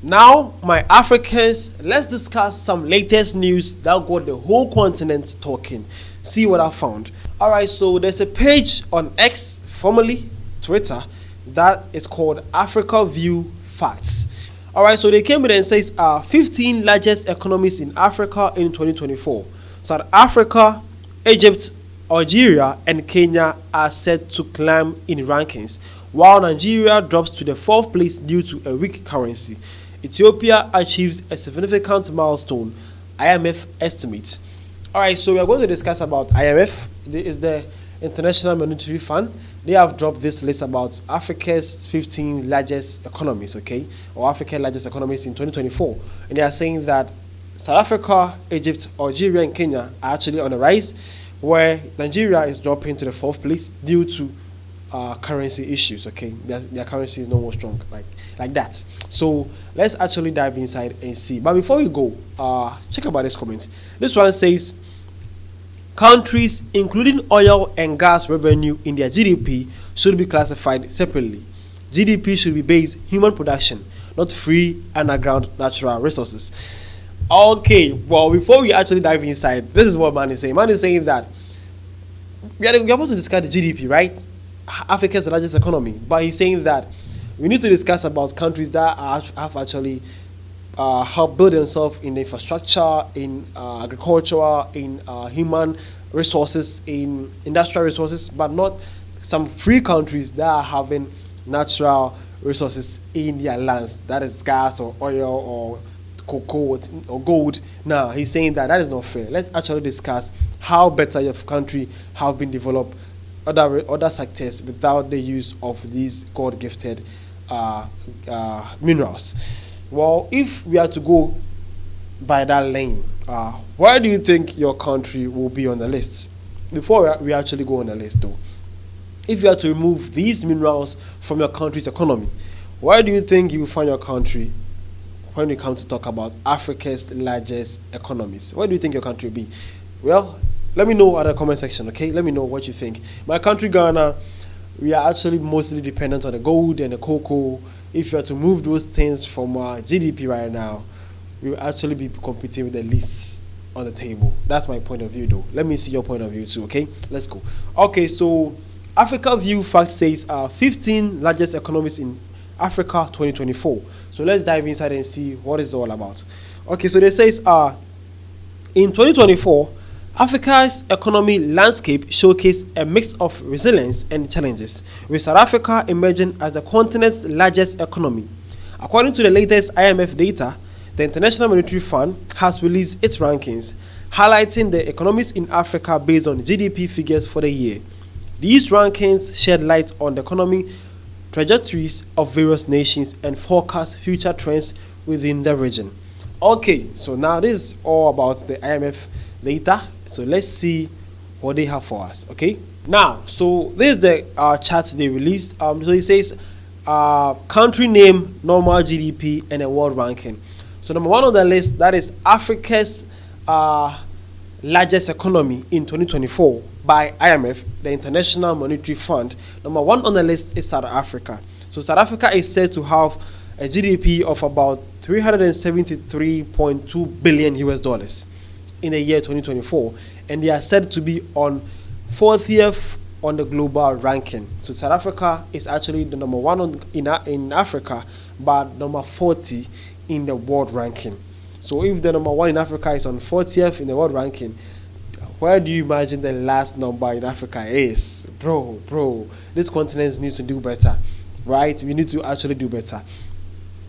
Now, my Africans, let's discuss some latest news that got the whole continent talking. See what I found. Alright, so there's a page on X, formerly Twitter, that is called Africa View Facts. Alright, so they came in and says 15 largest economies in Africa in 2024. South Africa, Egypt, Algeria, and Kenya are set to climb in rankings, while Nigeria drops to the fourth place due to a weak currency. Ethiopia achieves a significant milestone, IMF estimates. Alright, so we are going to discuss about IMF. This is the International Monetary Fund. They have dropped this list about Africa's 15 largest economies, okay, or Africa's largest economies in 2024. And they are saying that South Africa, Egypt, Algeria, and Kenya are actually on the rise, where Nigeria is dropping to the fourth place due to currency issues. Okay, their currency is no more strong like that. So let's actually dive inside and see. But before we go, check about this comment. This one says countries including oil and gas revenue in their GDP should be classified separately. GDP should be based human production, not free underground natural resources. Okay, well, before we actually dive inside, this is what man is saying. Man is saying that we are supposed to discuss the GDP, right? Africa's largest economy, but he's saying that we need to discuss about countries that have actually helped build themselves in infrastructure, in agriculture, in human resources, in industrial resources, but not some free countries that are having natural resources in their lands, that is gas or oil or cocoa or gold. Now he's saying that is not fair. Let's actually discuss how better your country have been developed other sectors without the use of these God-gifted minerals. Well, if we are to go by that lane, where do you think your country will be on the list? Before we actually go on the list, though, if you are to remove these minerals from your country's economy, where do you think you will find your country when we come to talk about Africa's largest economies? Where do you think your country will be? Well, let me know at the comment section, okay? Let me know what you think. My country, Ghana, we are actually mostly dependent on the gold and the cocoa. If you are to move those things from our GDP right now, we will actually be competing with the least on the table. That's my point of view, though. Let me see your point of view too, okay? Let's go. Okay, so Africa View Fact says 15 largest economies in Africa 2024. So let's dive inside and see what it's all about. Okay, so they says in 2024, Africa's economy landscape showcased a mix of resilience and challenges, with South Africa emerging as the continent's largest economy. According to the latest IMF data, the International Monetary Fund has released its rankings, highlighting the economies in Africa based on GDP figures for the year. These rankings shed light on the economic trajectories of various nations and forecast future trends within the region. Okay, so now this is all about the IMF data. So let's see what they have for us. Okay, now so this is the charts they released. So it says country name, normal GDP, and a world ranking. So number one on the list, that is Africa's largest economy in 2024 by IMF, the International Monetary Fund. Number one on the list is South Africa. So South Africa is said to have a GDP of about 373.2 billion US dollars in the year 2024, and they are said to be on 40th on the global ranking. So South Africa is actually the number one in Africa, but number 40 in the world ranking. So if the number one in Africa is on 40th in the world ranking, where do you imagine the last number in Africa is? Bro, this continent needs to do better, right? We need to actually do better.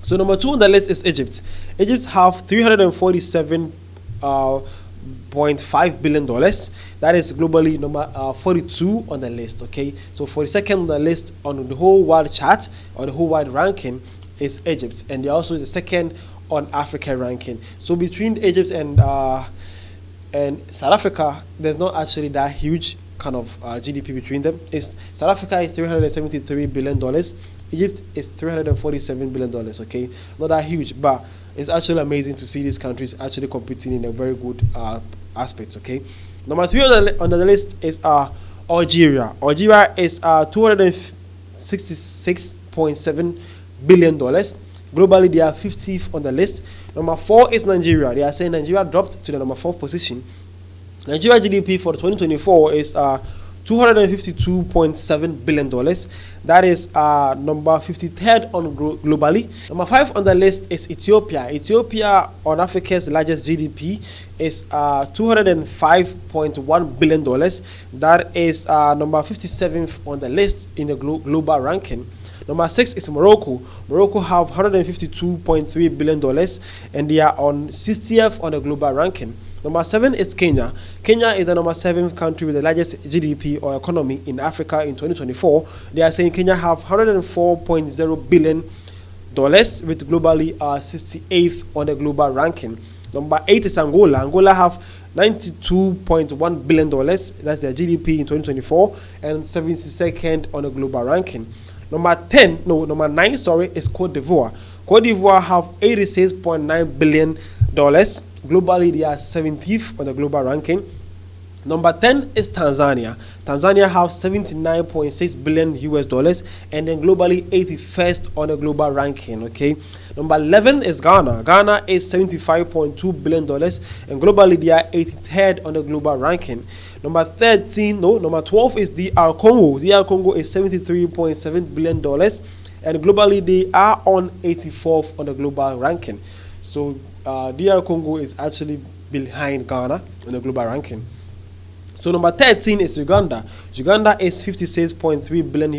So number two on the list is Egypt. Egypt have $347.5 billion. That is globally number 42 on the list. Okay, so 42nd on the list on the whole world chart or the whole world ranking is Egypt, and they're also the second on Africa ranking. So between Egypt and South Africa, there's not actually that huge kind of GDP between them. South Africa is $373 billion. Egypt is $347 billion. Okay, not that huge, but it's actually amazing to see these countries actually competing in a very good aspect. Okay, number three on the list is Algeria. Algeria is $266.7 billion. Globally, they are 50th on the list. Number 4 is Nigeria. They are saying Nigeria dropped to the number 4th position. Nigeria GDP for 2024 is $252.7 billion. That is number 53rd on globally. Number 5 on the list is Ethiopia. Ethiopia, on Africa's largest GDP, is $205.1 billion. That is number 57th on the list in the global ranking. Number 6 is Morocco. Morocco have $152.3 billion, and they are on 60th on the global ranking. Number 7 is Kenya. Kenya is the number 7th country with the largest GDP or economy in Africa in 2024. They are saying Kenya have $104.0 billion, with globally 68th on the global ranking. Number 8 is Angola. Angola have $92.1 billion. That's their GDP in 2024, and 72nd on the global ranking. Number 9, is Cote d'Ivoire. Cote d'Ivoire have $86.9 billion. Globally, they are 70th on the global ranking. Number 10 is Tanzania. Tanzania have $79.6 billion, and then globally 81st on the global ranking. Okay. Number 11 is Ghana. Ghana is $75.2 billion, and globally they are 83rd on the global ranking. Number 12 is DR Congo. DR Congo is $73.7 billion, and globally they are on 84th on the global ranking. So DR Congo is actually behind Ghana on the global ranking. So number 13 is Uganda. Uganda is $56.3 billion,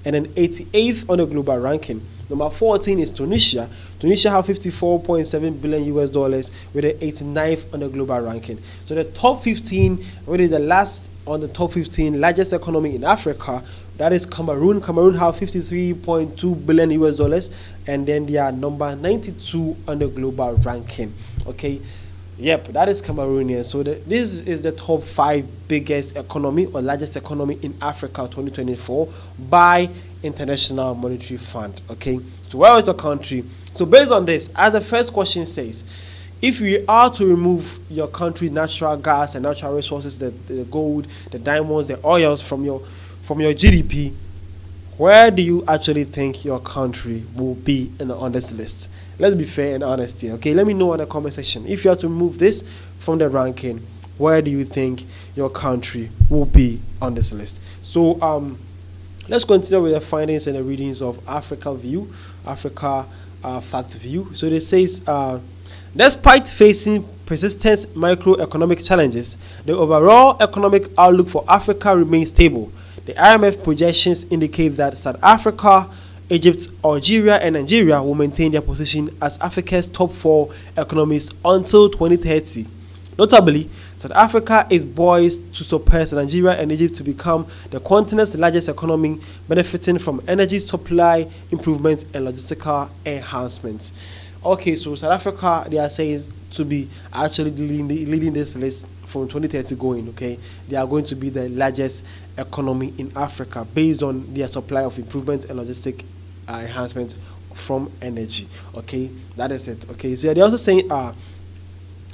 and then 88th on the global ranking. Number 14 is Tunisia. Tunisia have $54.7 billion, with the 89th on the global ranking. So the top 15, really the last on the top 15 largest economy in Africa, that is Cameroon. Cameroon have $53.2 billion, and then they are number 92 on the global ranking. Okay. Yep, that is Cameroonian. So this is the top 5 biggest economy or largest economy in Africa 2024 by International Monetary Fund. Okay, so where is the country? So based on this, as the first question says, if you are to remove your country natural gas and natural resources, the gold, the diamonds, the oils from your GDP, where do you actually think your country will be on this list? Let's be fair and honest here. Okay, let me know in the comment section. If you have to remove this from the ranking, where do you think your country will be on this list? So let's continue with the findings and the readings of Africa Fact View. So it says, despite facing persistent microeconomic challenges, the overall economic outlook for Africa remains stable. The IMF projections indicate that South Africa, Egypt, Algeria, and Nigeria will maintain their position as Africa's top 4 economies until 2030. Notably, South Africa is poised to surpass Nigeria and Egypt to become the continent's largest economy, benefiting from energy supply improvements and logistical enhancements. Okay, so South Africa, they are saying to be actually leading this list from 2030 going. Okay, they are going to be the largest economy in Africa based on their supply of improvements and logistic enhancements from energy. Okay, that is it. Okay, so they're also saying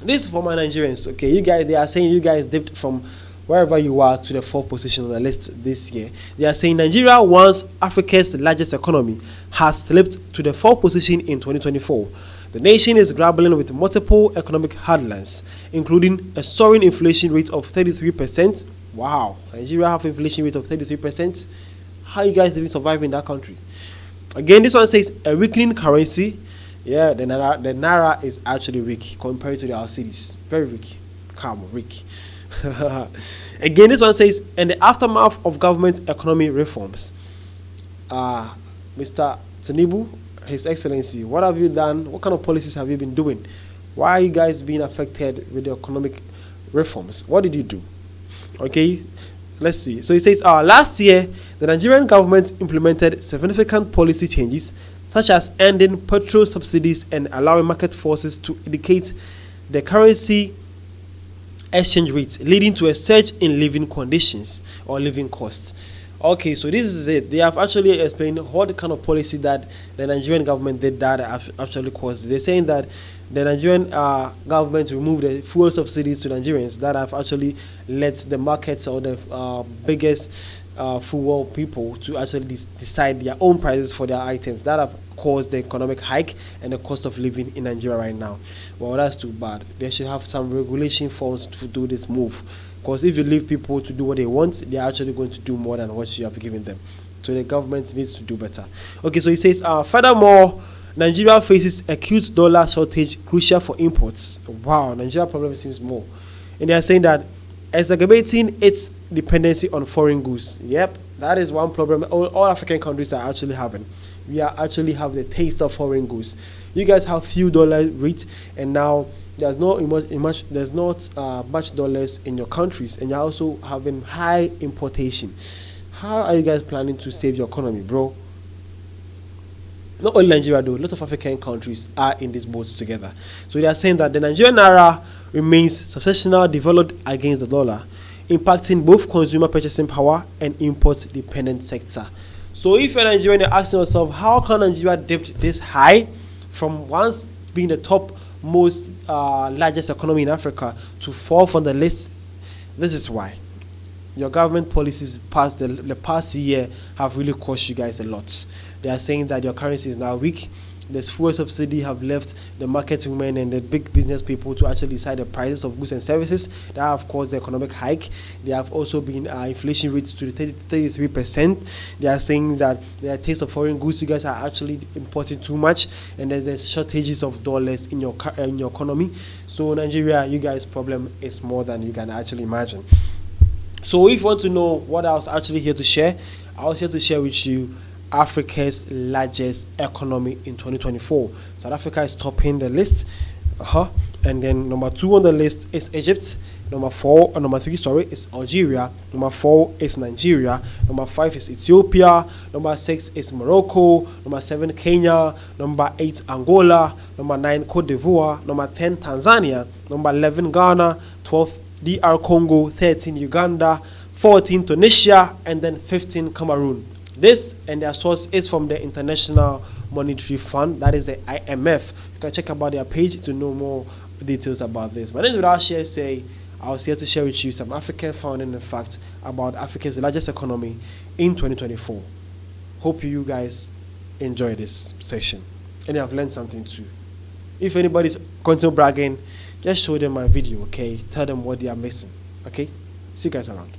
this is for my Nigerians. Okay, they are saying you guys dipped from wherever you are to the 4th position on the list this year. They are saying Nigeria, once Africa's largest economy, has slipped to the 4th position in 2024. The nation is grappling with multiple economic headlines, including a soaring inflation rate of 33%. Wow, Nigeria have inflation rate of 33%. How you guys even survive in that country? Again, this one says a weakening currency. Yeah, the naira is actually weak compared to our cities. Very weak. Weak. Again, this one says, in the aftermath of government economy reforms, Mr. Tinubu, His Excellency, what have you done? What kind of policies have you been doing? Why are you guys being affected with the economic reforms? What did you do? Okay, let's see. So it says, last year, the Nigerian government implemented significant policy changes, such as ending petrol subsidies and allowing market forces to indicate the currency exchange rates, leading to a surge in living conditions or living costs. Okay, so this is it. They have actually explained what kind of policy that the Nigerian government did that actually caused. They're saying that the Nigerian government removed the fuel subsidies to Nigerians that have actually let the markets or the biggest fuel people to actually decide their own prices for their items. That have caused the economic hike and the cost of living in Nigeria right now. Well, that's too bad. They should have some regulation forms to do this move. Because if you leave people to do what they want, they're actually going to do more than what you have given them. So the government needs to do better. Okay, so he says, furthermore, Nigeria faces acute dollar shortage crucial for imports. Wow, Nigeria problem seems more. And they are saying that exacerbating its dependency on foreign goods. Yep, that is one problem all African countries are actually having. We are actually have the taste of foreign goods. You guys have few dollar rates, and now there's not much dollars in your countries, and you're also having high importation. How are you guys planning to save your economy, bro? Not only Nigeria though, a lot of African countries are in this boat together. So they are saying that the Nigerian naira remains substantially devalued against the dollar, impacting both consumer purchasing power and import dependent sector. So if you're Nigerian, you're asking yourself, how can Nigeria dipped this high from once being the top most largest economy in Africa to fall from the list? This is why your government policies past the past year have really cost you guys a lot. They are saying that your currency is now weak. This fuel subsidy have left the market women and the big business people to actually decide the prices of goods and services that have caused the economic hike. They have also been inflation rates to 33%. They are saying that the taste of foreign goods, you guys are actually importing too much, and there's shortages of dollars in your economy. So Nigeria, you guys' problem is more than you can actually imagine. So if you want to know what I was actually here to share, I was here to share with you Africa's largest economy in 2024. South Africa is topping the list. And then number 2 on the list is Egypt. Number 3, is Algeria. Number 4 is Nigeria. Number 5 is Ethiopia. Number 6 is Morocco. Number 7, Kenya. Number 8, Angola. Number 9, Cote d'Ivoire. Number 10, Tanzania. Number 11, Ghana. 12, DR Congo. 13, Uganda. 14, Tunisia. And then 15, Cameroon. This and their source is from the International Monetary Fund, that is the IMF. You can check about their page to know more details about this. My name is without share say I was here to share with you some African founding facts about Africa's largest economy in 2024. Hope you guys enjoy this session and you have learned something too. If anybody's continue bragging, just show them my video, okay? Tell them what they are missing, okay? See you guys around.